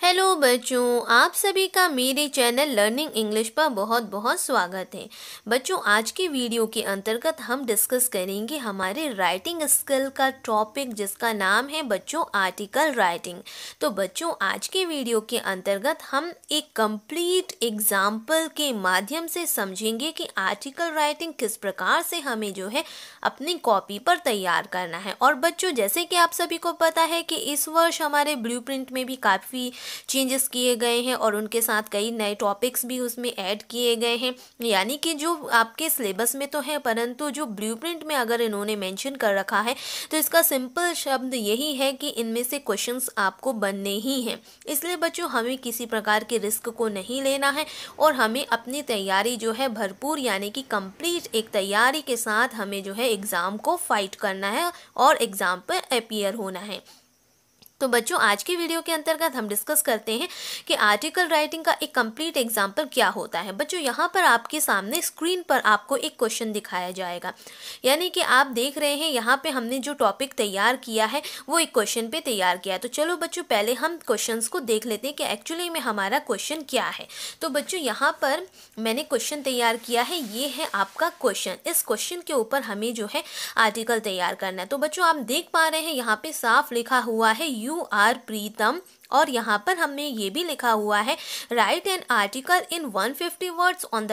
Hello बच्चों, आप सभी का मेरे चैनल लर्निंग इंग्लिश पर बहुत बहुत स्वागत है। बच्चों, आज की वीडियो के अंतर्गत हम डिस्कस करेंगे हमारे राइटिंग स्किल का टॉपिक, जिसका नाम है बच्चों आर्टिकल राइटिंग। तो बच्चों, आज के वीडियो के अंतर्गत हम एक कंप्लीट एग्जाम्पल के माध्यम से समझेंगे कि आर्टिकल राइटिंग किस प्रकार से हमें जो है अपनी कॉपी पर तैयार करना है। और बच्चों, जैसे कि आप सभी को पता है कि इस वर्ष हमारे ब्लूप्रिंट में भी काफ़ी चेंजेस किए गए हैं और उनके साथ कई नए टॉपिक्स भी उसमें ऐड किए गए हैं। यानी कि जो आपके सिलेबस में तो है, परंतु जो ब्लूप्रिंट में अगर इन्होंने मेंशन कर रखा है तो इसका सिंपल शब्द यही है कि इनमें से क्वेश्चंस आपको बनने ही हैं। इसलिए बच्चों, हमें किसी प्रकार के रिस्क को नहीं लेना है और हमें अपनी तैयारी जो है भरपूर, यानी कि कंप्लीट एक तैयारी के साथ हमें जो है एग्ज़ाम को फाइट करना है और एग्ज़ाम पर अपीयर होना है। तो बच्चों, आज की वीडियो के अंतर्गत हम डिस्कस करते हैं कि आर्टिकल राइटिंग का एक कंप्लीट एग्जाम्पल क्या होता है। बच्चों, यहाँ पर आपके सामने स्क्रीन पर आपको एक क्वेश्चन दिखाया जाएगा, यानी कि आप देख रहे हैं यहाँ पे हमने जो टॉपिक तैयार किया है वो एक क्वेश्चन पे तैयार किया है। तो चलो बच्चों, पहले हम क्वेश्चंस को देख लेते हैं कि एक्चुअली में हमारा क्वेश्चन क्या है। तो बच्चों, यहाँ पर मैंने क्वेश्चन तैयार किया है, ये है आपका क्वेश्चन। इस क्वेश्चन के ऊपर हमें जो है आर्टिकल तैयार करना है। तो बच्चों, आप देख पा रहे हैं यहाँ पे साफ लिखा हुआ है यू आर प्रीतम, और यहाँ पर हमने ये भी लिखा हुआ है write an article in 150 words on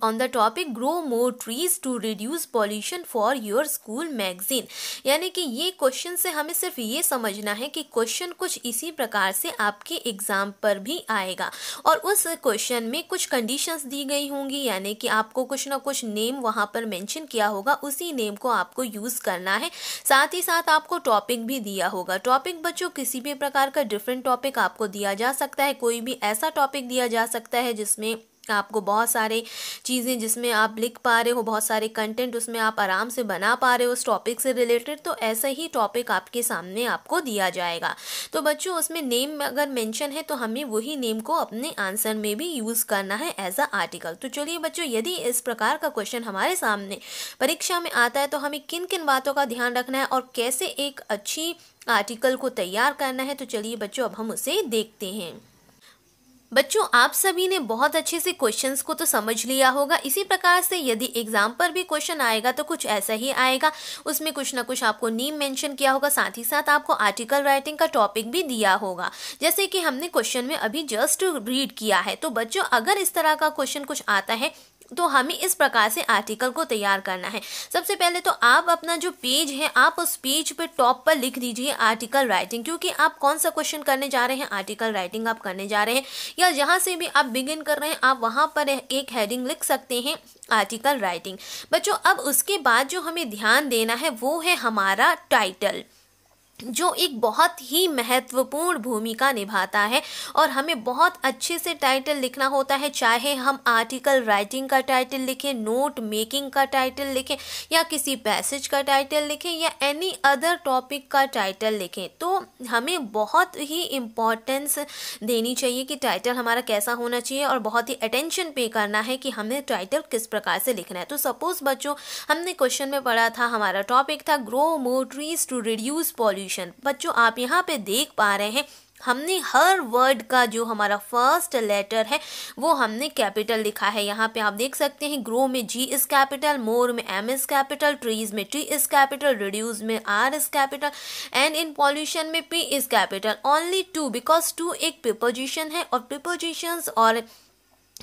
the topic grow more trees to reduce pollution for your school magazine. यानी कि ये क्वेश्चन से हमें सिर्फ ये समझना है कि क्वेश्चन कुछ इसी प्रकार से आपके एग्जाम पर भी आएगा और उस क्वेश्चन में कुछ कंडीशंस दी गई होंगी, यानी कि आपको कुछ ना कुछ नेम वहाँ पर मेंशन किया होगा, उसी नेम को आपको यूज़ करना है। साथ ही साथ आपको टॉपिक भी दिया होगा। टॉपिक बच्चों किसी भी प्रकार का डिफरेंट टॉपिक आपको दिया जा सकता है, कोई भी ऐसा टॉपिक दिया जा सकता है जिसमें आपको बहुत सारे चीज़ें, जिसमें आप लिख पा रहे हो, बहुत सारे कंटेंट उसमें आप आराम से बना पा रहे हो उस टॉपिक से रिलेटेड। तो ऐसा ही टॉपिक आपके सामने आपको दिया जाएगा। तो बच्चों, उसमें नेम अगर मेंशन है तो हमें वही नेम को अपने आंसर में भी यूज़ करना है एज अ आर्टिकल। तो चलिए बच्चों, यदि इस प्रकार का क्वेश्चन हमारे सामने परीक्षा में आता है तो हमें किन किन बातों का ध्यान रखना है और कैसे एक अच्छी आर्टिकल को तैयार करना है, तो चलिए बच्चों अब हम उसे देखते हैं। बच्चों, आप सभी ने बहुत अच्छे से क्वेश्चंस को तो समझ लिया होगा। इसी प्रकार से यदि एग्जाम पर भी क्वेश्चन आएगा तो कुछ ऐसा ही आएगा। उसमें कुछ ना कुछ आपको नेम मेंशन किया होगा, साथ ही साथ आपको आर्टिकल राइटिंग का टॉपिक भी दिया होगा, जैसे कि हमने क्वेश्चन में अभी जस्ट रीड किया है। तो बच्चों, अगर इस तरह का क्वेश्चन कुछ आता है तो हमें इस प्रकार से आर्टिकल को तैयार करना है। सबसे पहले तो आप अपना जो पेज है, आप उस पेज पे टॉप पर लिख दीजिए आर्टिकल राइटिंग, क्योंकि आप कौन सा क्वेश्चन करने जा रहे हैं, आर्टिकल राइटिंग आप करने जा रहे हैं, या जहां से भी आप बिगिन कर रहे हैं आप वहां पर एक हेडिंग लिख सकते हैं आर्टिकल राइटिंग। बच्चों, अब उसके बाद जो हमें ध्यान देना है वो है हमारा टाइटल, जो एक बहुत ही महत्वपूर्ण भूमिका निभाता है और हमें बहुत अच्छे से टाइटल लिखना होता है। चाहे हम आर्टिकल राइटिंग का टाइटल लिखें, नोट मेकिंग का टाइटल लिखें, या किसी पैसेज का टाइटल लिखें, या एनी अदर टॉपिक का टाइटल लिखें, तो हमें बहुत ही इम्पोर्टेंस देनी चाहिए कि टाइटल हमारा कैसा होना चाहिए और बहुत ही अटेंशन पे करना है कि हमें टाइटल किस प्रकार से लिखना है। तो सपोज बच्चों, हमने क्वेश्चन में पढ़ा था, हमारा टॉपिक था grow more trees to reduce pollution. बच्चों, आप यहाँ पे देख पा रहे हैं हमने हर वर्ड का जो हमारा फर्स्ट लेटर है वो हमने कैपिटल लिखा है। यहाँ पे आप देख सकते हैं ग्रो में जी इज कैपिटल, मोर में एम इज कैपिटल, ट्रीज में टी इज कैपिटल, रिड्यूस में R is capital, and in pollution में P is capital. Only to, because to एक प्रीपोजिशन है और प्रीपोजिशंस और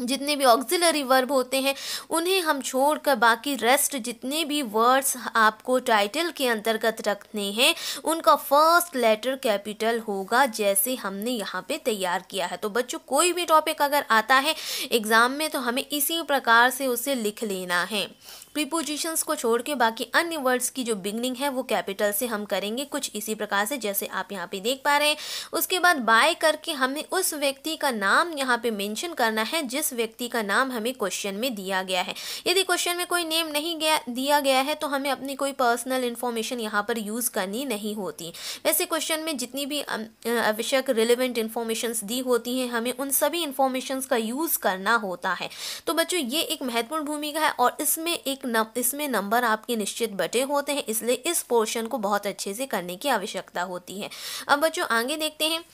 जितने भी ऑक्सिलरी वर्ब होते हैं उन्हें हम छोड़कर बाकी रेस्ट जितने भी वर्ड्स आपको टाइटल के अंतर्गत रखने हैं उनका फर्स्ट लेटर कैपिटल होगा, जैसे हमने यहाँ पे तैयार किया है। तो बच्चों, कोई भी टॉपिक अगर आता है एग्जाम में तो हमें इसी प्रकार से उसे लिख लेना है। प्रीपोजिशंस को छोड़ के बाकी अन्य वर्ड्स की जो बिगनिंग है वो कैपिटल से हम करेंगे, कुछ इसी प्रकार से जैसे आप यहाँ पे देख पा रहे हैं। उसके बाद बाय करके हमें उस व्यक्ति का नाम यहाँ पे मेंशन करना है जिस व्यक्ति का नाम हमें क्वेश्चन में दिया गया है। यदि क्वेश्चन में कोई नेम नहीं दिया गया है तो हमें अपनी कोई पर्सनल इन्फॉर्मेशन यहाँ पर यूज़ करनी नहीं होती। वैसे क्वेश्चन में जितनी भी आवश्यक रिलेवेंट इन्फॉर्मेशंस दी होती हैं हमें उन सभी इन्फॉर्मेशंस का यूज़ करना होता है। तो बच्चों, ये एक महत्वपूर्ण भूमिका है और इसमें नंबर आपके निश्चित बटे होते हैं, इसलिए इस पोर्शन को बहुत अच्छे से करने की आवश्यकता होती है। अब बच्चों, आगे देखते हैं।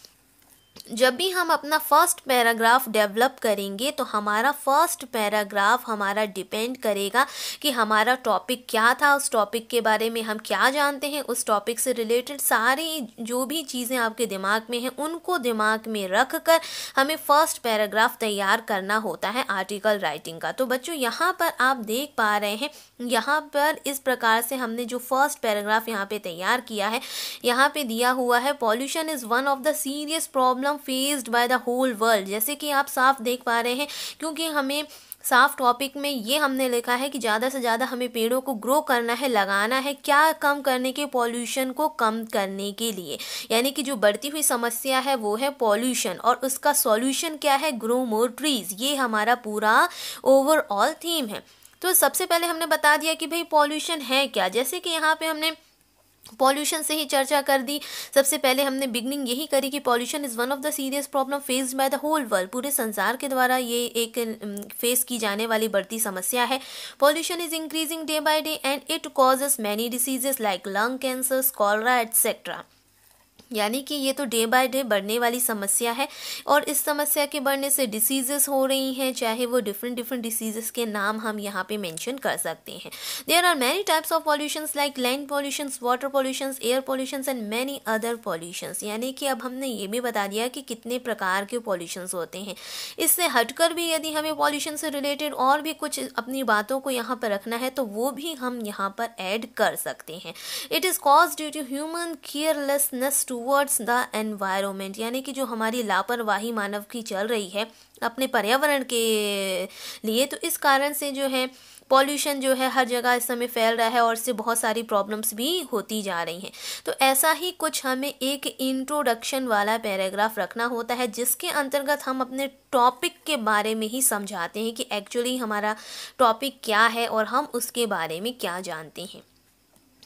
जब भी हम अपना फर्स्ट पैराग्राफ डेवलप करेंगे तो हमारा फर्स्ट पैराग्राफ हमारा डिपेंड करेगा कि हमारा टॉपिक क्या था, उस टॉपिक के बारे में हम क्या जानते हैं, उस टॉपिक से रिलेटेड सारी जो भी चीज़ें आपके दिमाग में हैं उनको दिमाग में रख कर हमें फर्स्ट पैराग्राफ तैयार करना होता है आर्टिकल राइटिंग का। तो बच्चों यहाँ पर आप देख पा रहे हैं, यहाँ पर इस प्रकार से हमने जो फर्स्ट पैराग्राफ यहाँ पे तैयार किया है, यहाँ पे दिया हुआ है pollution is one of the serious problem faced by the whole world. जैसे कि आप साफ देख पा रहे हैं, क्योंकि हमें साफ टॉपिक में ये हमने लिखा है कि ज़्यादा से ज़्यादा हमें पेड़ों को ग्रो करना है, लगाना है। क्या कम करने के? पॉल्यूशन को कम करने के लिए, यानी कि जो बढ़ती हुई समस्या है वो है पॉल्यूशन, और उसका सॉल्यूशन क्या है? Grow more trees. ये हमारा पूरा ओवरऑल थीम है। तो सबसे पहले हमने बता दिया कि भाई पॉल्यूशन है क्या। जैसे कि यहाँ पे हमने पॉल्यूशन से ही चर्चा कर दी। सबसे पहले हमने बिगनिंग यही करी कि pollution is one of the serious problem faced by the whole world. पूरे संसार के द्वारा ये एक फेस की जाने वाली बढ़ती समस्या है। Pollution is increasing day by day and it causes many diseases like lung cancer, cholera etcetera. यानी कि ये तो डे बाय डे बढ़ने वाली समस्या है, और इस समस्या के बढ़ने से डिसीजेस हो रही हैं, चाहे वो डिफरेंट डिसीजेस के नाम हम यहाँ पे मेंशन कर सकते हैं। There are many types of pollutions like land pollutions, water pollutions, air pollutions and many other pollutions. यानी कि अब हमने ये भी बता दिया कि कितने प्रकार के पॉल्यूशंस होते हैं। इससे हटकर भी यदि हमें पॉल्यूशन से रिलेटेड और भी कुछ अपनी बातों को यहाँ पर रखना है तो वो भी हम यहाँ पर ऐड कर सकते हैं। It is cause due to human carelessness towards the environment. यानी कि जो हमारी लापरवाही मानव की चल रही है अपने पर्यावरण के लिए, तो इस कारण से जो है पॉल्यूशन जो है हर जगह इस समय फैल रहा है, और इससे बहुत सारी प्रॉब्लम्स भी होती जा रही हैं। तो ऐसा ही कुछ हमें एक इंट्रोडक्शन वाला पैराग्राफ रखना होता है, जिसके अंतर्गत हम अपने टॉपिक के बारे में ही समझाते हैं कि एक्चुअली हमारा टॉपिक क्या है और हम उसके बारे में क्या जानते हैं।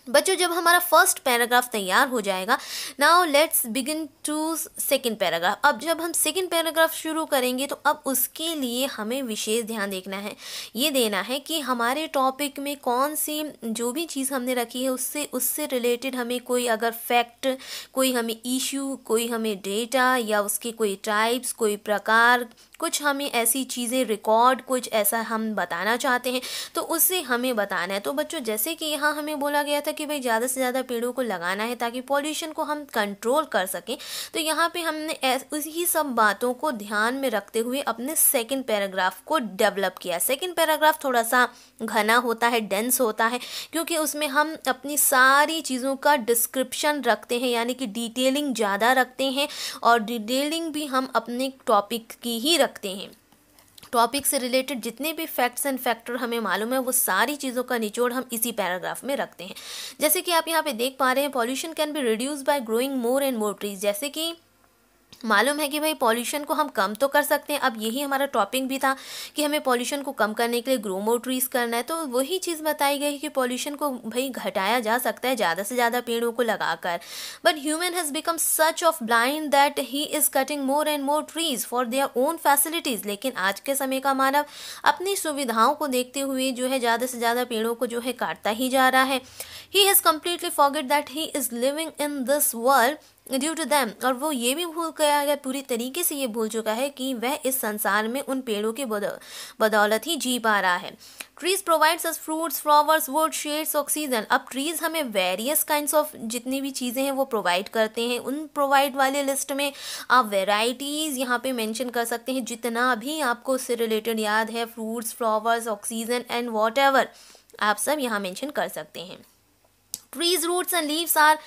बच्चों, जब हमारा फर्स्ट पैराग्राफ तैयार हो जाएगा, now let's begin to second paragraph. अब जब हम सेकंड पैराग्राफ शुरू करेंगे तो अब उसके लिए हमें विशेष ध्यान देखना है, ये देना है कि हमारे टॉपिक में कौन सी जो भी चीज़ हमने रखी है उससे रिलेटेड हमें कोई अगर फैक्ट, कोई हमें इशू, कोई हमें डेटा, या उसके कोई टाइप्स, कोई प्रकार, कुछ हमें ऐसी चीज़ें रिकॉर्ड, कुछ ऐसा हम बताना चाहते हैं तो उससे हमें बताना है। तो बच्चों, जैसे कि यहाँ हमें बोला गया था कि भाई ज़्यादा से ज़्यादा पेड़ों को लगाना है ताकि पॉल्यूशन को हम कंट्रोल कर सकें, तो यहाँ पे हमने उसी सब बातों को ध्यान में रखते हुए अपने सेकंड पैराग्राफ को डेवलप किया। सेकंड पैराग्राफ थोड़ा सा घना होता है, डेंस होता है, क्योंकि उसमें हम अपनी सारी चीज़ों का डिस्क्रिप्शन रखते हैं, यानी कि डिटेलिंग ज़्यादा रखते हैं, और डिटेलिंग भी हम अपने टॉपिक की ही रखते हैं। टॉपिक से रिलेटेड जितने भी फैक्ट्स एंड फैक्टर हमें मालूम है वो सारी चीज़ों का निचोड़ हम इसी पैराग्राफ में रखते हैं। जैसे कि आप यहाँ पे देख पा रहे हैं, pollution can be reduce by growing more and more trees. जैसे कि मालूम है कि भाई पॉल्यूशन को हम कम तो कर सकते हैं। अब यही हमारा टॉपिक भी था कि हमें पॉल्यूशन को कम करने के लिए ग्रो मोर ट्रीज करना है, तो वही चीज़ बताई गई कि पॉल्यूशन को भाई घटाया जा सकता है ज़्यादा से ज़्यादा पेड़ों को लगाकर। But human has become such of blind that he is cutting more and more trees for their own facilities. लेकिन आज के समय का मानव अपनी सुविधाओं को देखते हुए जो है ज़्यादा से ज़्यादा पेड़ों को जो है काटता ही जा रहा है। He has completely forget that he is living in this world due to them. और वो ये भी भूल गया है, पूरी तरीके से ये भूल चुका है कि वह इस संसार में उन पेड़ों के बदौलत ही जी पा रहा है। Trees provides us fruits, flowers, would, shades, oxygen. अब ट्रीज हमें वेरियस काइंड्स ऑफ जितनी भी चीज़ें हैं वो प्रोवाइड करते हैं। उन प्रोवाइड वाले लिस्ट में आप वेराइटीज़ यहाँ पे मेंशन कर सकते हैं, जितना भी आपको उससे रिलेटेड याद है, fruits, flowers, oxygen and whatever, आप सब यहाँ मेंशन कर सकते हैं। Trees roots and leaves are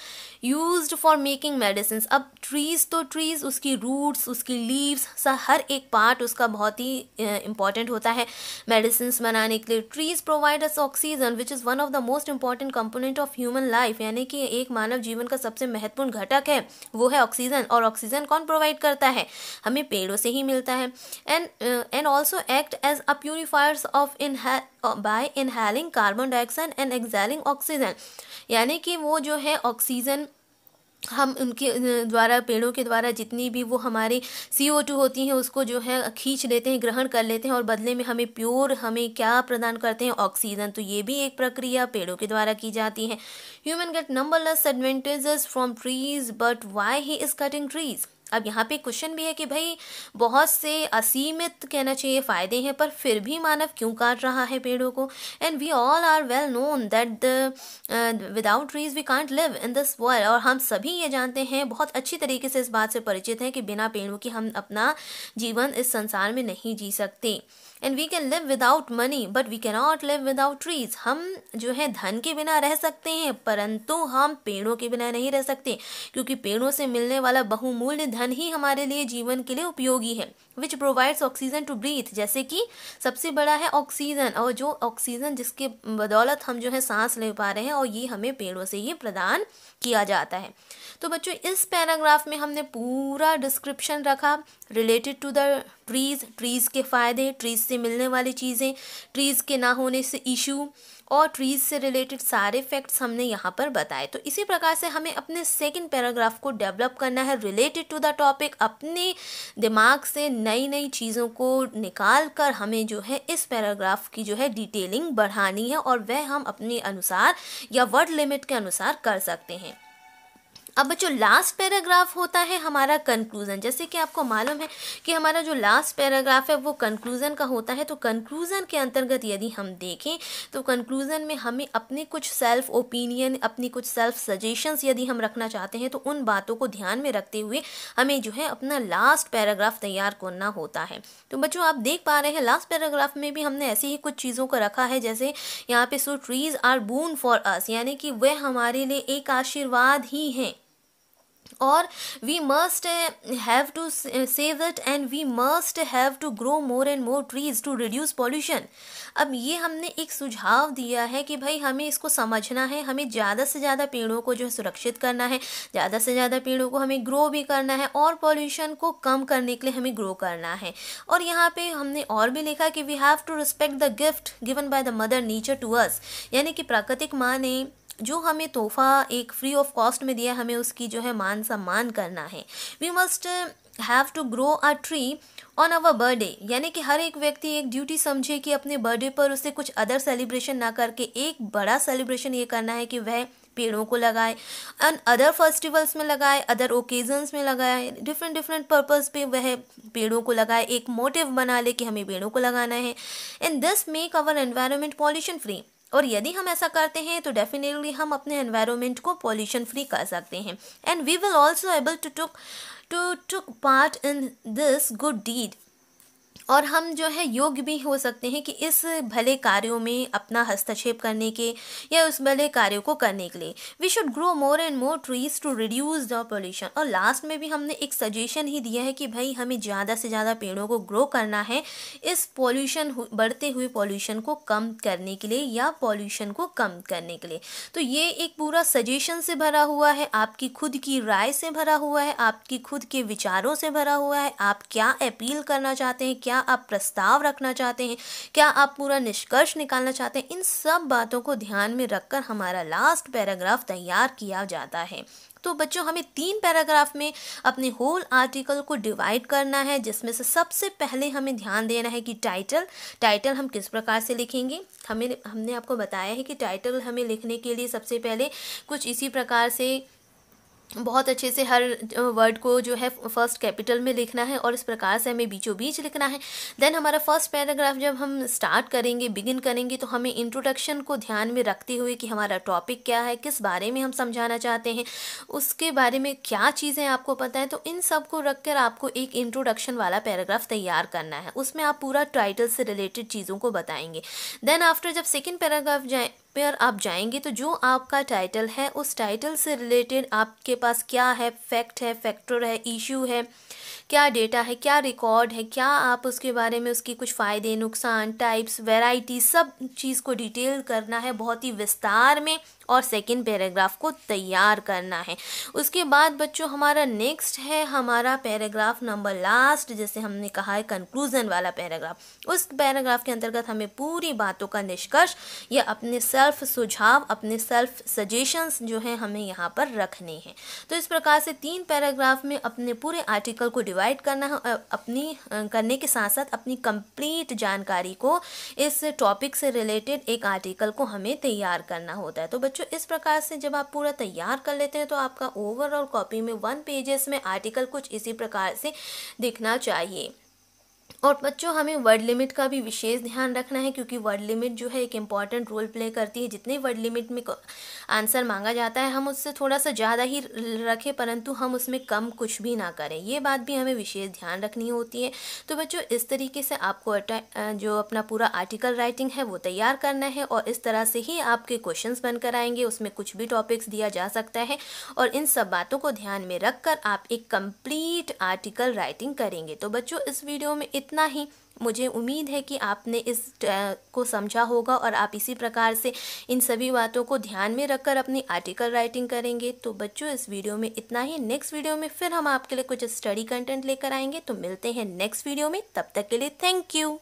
used for making medicine. अब ट्रीज तो ट्रीज, उसकी रूट्स, उसकी लीव्स, हर एक पार्ट उसका बहुत ही इंपॉर्टेंट होता है मेडिसिन बनाने के लिए। Trees provide us oxygen which is one of the most important component of human life. यानी कि एक मानव जीवन का सबसे महत्वपूर्ण घटक है वो है ऑक्सीजन। और ऑक्सीजन कौन प्रोवाइड करता है? हमें पेड़ों से ही मिलता है। And also act as a purifiers of by inhaling carbon dioxide and exhaling oxygen. यानी कि वो जो है ऑक्सीजन हम उनके द्वारा, पेड़ों के द्वारा जितनी भी वो हमारी CO2 होती हैं उसको जो है खींच लेते हैं, ग्रहण कर लेते हैं, और बदले में हमें प्योर हमें क्या प्रदान करते हैं? ऑक्सीजन। तो ये भी एक प्रक्रिया पेड़ों के द्वारा की जाती है। Human get numberless advantages from trees, but why he is cutting trees. अब यहाँ पे क्वेश्चन भी है कि भाई बहुत से असीमित कहना चाहिए फ़ायदे हैं, पर फिर भी मानव क्यों काट रहा है पेड़ों को। And we all are well known that without trees we can't live in this world. और हम सभी ये जानते हैं, बहुत अच्छी तरीके से इस बात से परिचित हैं कि बिना पेड़ों के हम अपना जीवन इस संसार में नहीं जी सकते। And we can live without money but we can not live without trees. हम जो है धन के बिना रह सकते हैं, परंतु हम पेड़ों के बिना नहीं रह सकते, क्योंकि पेड़ों से मिलने वाला बहुमूल्य धन ही हमारे लिए जीवन के लिए उपयोगी है। Which provides oxygen to breath, जैसे कि सबसे बड़ा है ऑक्सीजन, और जो ऑक्सीजन जिसके बदौलत हम जो है सांस ले पा रहे हैं, और ये हमें पेड़ों से ही प्रदान किया जाता है। तो बच्चों इस पैराग्राफ में हमने पूरा डिस्क्रिप्शन रखा रिलेटेड टू द ट्रीज़ के फ़ायदे, ट्रीज़ से मिलने वाली चीज़ें, ट्रीज़ के ना होने से इशू, और ट्रीज़ से रिलेटेड सारे फैक्ट्स हमने यहाँ पर बताए। तो इसी प्रकार से हमें अपने सेकंड पैराग्राफ को डेवलप करना है रिलेटेड टू द टॉपिक। अपने दिमाग से नई नई चीज़ों को निकाल कर हमें जो है इस पैराग्राफ की जो है डिटेलिंग बढ़ानी है, और वह हम अपने अनुसार या वर्ड लिमिट के अनुसार कर सकते हैं। अब बच्चों लास्ट पैराग्राफ होता है हमारा कंक्लूज़न। जैसे कि आपको मालूम है कि हमारा जो लास्ट पैराग्राफ है वो कंक्लूज़न का होता है। तो कंक्लूज़न के अंतर्गत यदि हम देखें तो कंक्लूज़न में हमें अपने कुछ सेल्फ ओपिनियन, अपनी कुछ सेल्फ सजेशंस यदि हम रखना चाहते हैं, तो उन बातों को ध्यान में रखते हुए हमें जो है अपना लास्ट पैराग्राफ तैयार करना होता है। तो बच्चों आप देख पा रहे हैं लास्ट पैराग्राफ में भी हमने ऐसी ही कुछ चीज़ों को रखा है, जैसे यहाँ पे so trees are boon for us, यानी कि वह हमारे लिए एक आशीर्वाद ही हैं, और we must have to save it and we must have to grow more and more trees to reduce pollution। अब ये हमने एक सुझाव दिया है कि भाई हमें इसको समझना है, हमें ज़्यादा से ज़्यादा पेड़ों को जो है सुरक्षित करना है, ज़्यादा से ज़्यादा पेड़ों को हमें ग्रो भी करना है, और पॉल्यूशन को कम करने के लिए हमें ग्रो करना है। और यहाँ पे हमने और भी लिखा कि we have to respect the gift given by the mother nature to us, यानी कि प्राकृतिक माँ ने जो हमें तोहफा एक फ्री ऑफ कॉस्ट में दिया, हमें उसकी जो है मान सम्मान करना है। We must have to grow a tree on our birthday, यानी कि हर एक व्यक्ति एक ड्यूटी समझे कि अपने बर्थडे पर उसे कुछ अदर सेलिब्रेशन ना करके एक बड़ा सेलिब्रेशन ये करना है कि वह पेड़ों को लगाए, एंड अदर फेस्टिवल्स में लगाए, अदर ओकेजन्स में लगाए, डिफरेंट पर्पस पे वह पेड़ों को लगाए, एक मोटिव बना ले कि हमें पेड़ों को लगाना है। And this make our environment pollution free, और यदि हम ऐसा करते हैं तो डेफिनेटली हम अपने एनवायरनमेंट को पॉल्यूशन फ्री कर सकते हैं। And we will also able to took part in this good deed, और हम जो है योग्य भी हो सकते हैं कि इस भले कार्यों में अपना हस्तक्षेप करने के या उस भले कार्यों को करने के लिए। We should grow more and more trees to reduce the pollution. और लास्ट में भी हमने एक सजेशन ही दिया है कि भाई हमें ज़्यादा से ज़्यादा पेड़ों को ग्रो करना है इस बढ़ते हुए पॉल्यूशन को कम करने के लिए या पॉल्यूशन को कम करने के लिए। तो ये एक पूरा सजेशन से भरा हुआ है, आपकी खुद की राय से भरा हुआ है, आपकी खुद के विचारों से भरा हुआ है। आप क्या अपील करना चाहते हैं, क्या आप प्रस्ताव रखना चाहते हैं, क्या आप पूरा निष्कर्ष निकालना चाहते हैं, इन सब बातों को ध्यान में रखकर हमारा लास्ट पैराग्राफ तैयार किया जाता है। तो बच्चों हमें 3 पैराग्राफ में अपने होल आर्टिकल को डिवाइड करना है, जिसमें से सबसे पहले हमें ध्यान देना है कि टाइटल हम किस प्रकार से लिखेंगे। हमने आपको बताया है कि टाइटल हमें लिखने के लिए सबसे पहले कुछ इसी प्रकार से बहुत अच्छे से हर वर्ड को जो है फर्स्ट कैपिटल में लिखना है, और इस प्रकार से हमें बीचों बीच लिखना है। देन हमारा फर्स्ट पैराग्राफ जब हम स्टार्ट करेंगे, बिगिन करेंगे, तो हमें इंट्रोडक्शन को ध्यान में रखते हुए कि हमारा टॉपिक क्या है, किस बारे में हम समझाना चाहते हैं, उसके बारे में क्या चीज़ें आपको पता है, तो इन सब को रख कर आपको एक इंट्रोडक्शन वाला पैराग्राफ तैयार करना है। उसमें आप पूरा टाइटल से रिलेटेड चीज़ों को बताएंगे। देन आफ्टर जब सेकेंड पैराग्राफ पर आप जाएंगे तो जो आपका टाइटल है उस टाइटल से रिलेटेड आपके पास क्या है, फैक्ट है, फैक्टर है, इशू है, क्या डेटा है, क्या रिकॉर्ड है, क्या आप उसके बारे में उसकी कुछ फ़ायदे, नुकसान, टाइप्स, वैरायटी, सब चीज़ को डिटेल करना है बहुत ही विस्तार में, और सेकंड पैराग्राफ को तैयार करना है। उसके बाद बच्चों हमारा नेक्स्ट है हमारा पैराग्राफ नंबर लास्ट, जैसे हमने कहा है कंक्लूजन वाला पैराग्राफ। उस पैराग्राफ के अंतर्गत हमें पूरी बातों का निष्कर्ष या अपने सेल्फ सुझाव, अपने सेल्फ सजेशंस जो हैं हमें यहाँ पर रखने हैं। तो इस प्रकार से 3 पैराग्राफ में अपने पूरे आर्टिकल को डिवाइड करना है, अपनी करने के साथ साथ अपनी कंप्लीट जानकारी को इस टॉपिक से रिलेटेड एक आर्टिकल को हमें तैयार करना होता है। तो बच्चों इस प्रकार से जब आप पूरा तैयार कर लेते हैं तो आपका ओवरऑल कॉपी में 1 पेजेस में आर्टिकल कुछ इसी प्रकार से दिखना चाहिए। और बच्चों हमें वर्ड लिमिट का भी विशेष ध्यान रखना है, क्योंकि वर्ड लिमिट जो है एक इम्पॉर्टेंट रोल प्ले करती है। जितने वर्ड लिमिट में आंसर मांगा जाता है हम उससे थोड़ा सा ज़्यादा ही रखें, परंतु हम उसमें कम कुछ भी ना करें, ये बात भी हमें विशेष ध्यान रखनी होती है। तो बच्चों इस तरीके से आपको जो अपना पूरा आर्टिकल राइटिंग है वो तैयार करना है, और इस तरह से ही आपके क्वेश्चंस बनकर आएंगे। उसमें कुछ भी टॉपिक्स दिया जा सकता है, और इन सब बातों को ध्यान में रखकर आप एक कंप्लीट आर्टिकल राइटिंग करेंगे। तो बच्चों इस वीडियो में इतना ही। मुझे उम्मीद है कि आपने इस को समझा होगा और आप इसी प्रकार से इन सभी बातों को ध्यान में रखकर अपनी आर्टिकल राइटिंग करेंगे। तो बच्चों इस वीडियो में इतना ही। नेक्स्ट वीडियो में फिर हम आपके लिए कुछ स्टडी कंटेंट लेकर आएंगे। तो मिलते हैं नेक्स्ट वीडियो में, तब तक के लिए थैंक यू।